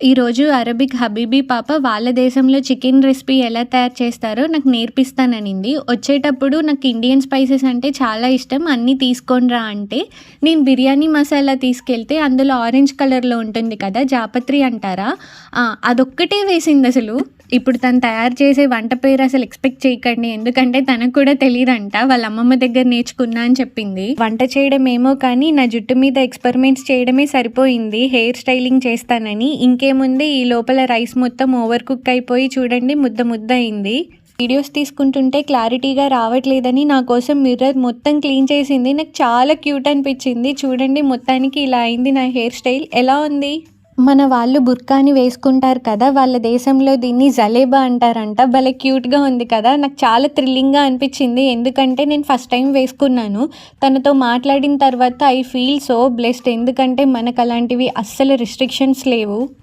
ఈరోజు Arabic habibi పాప వాళ్ళ దేశంలో చికెన్ రెసిపీ ఎలా తయారు చేస్తారో నాకు నేర్పిస్తాననింది. వచ్చేటప్పుడు నాకు ఇండియన్ స్పైసెస్ అంటే చాలా ఇష్టం. అన్నీ తీసుకొని రా అంటే, నేను బిర్యానీ మసాలా తీసుకెళ్తే అందులో ఆరెంజ్ కలర్‌లో ఉంటుంది కదా! జాపత్రి అంటారా? అదొక్కటే వేసిందసలు. ఇప్పుడు తను తయారు చేసే వంట పేరు అసలు ఎక్స్‌పెక్ట్ చేయకండి. ఎందుకంటే తనకు కూడా తెలీదంట. వాళ్ళ అమ్మమ్మ దగ్గర నేర్చుకున్నా అని చెప్పింది. వంట చేయడం ఏమో కానీ నా జుట్టు మీద ఎక్స్‌పెరిమెంట్స్ చేయడమే సరిపోయింది. హెయిర్ స్టైలింగ్ చేస్తానని. ఇంకేముంది ఈ లోపల రైస్ మొత్తం ఓవర్ కుక్ అయిపోయి చూడండి ముద్ద ముద్ద అయింది. వీడియోస్ తీసుకుంటుంటే క్లారిటీగా రావట్లేదని నా కోసం మిర్రర్ మొత్తం క్లీన్ చేసింది. నాకు చాలా క్యూట్ అనిపించింది. చూడండి మొత్తానికి ఇలా అయింది నా హెయిర్ స్టైల్. ఎలా ఉంది? మన వాళ్ళు బుర్కాని వేసుకుంటారు కదా! వాళ్ళ దేశంలో దీన్ని జలేబా అంటారంట. భలే క్యూట్‌గా ఉంది కదా! నాకు చాలా థ్రిల్లింగ్‌గా అనిపించింది. ఎందుకంటే నేను ఫస్ట్ టైం వేసుకున్నాను. తనతో మాట్లాడిన తర్వాత ఐ ఫీల్ సో బ్లెస్డ్. ఎందుకంటే మనకు అలాంటివి అస్సలు రిస్ట్రిక్షన్స్ లేవు.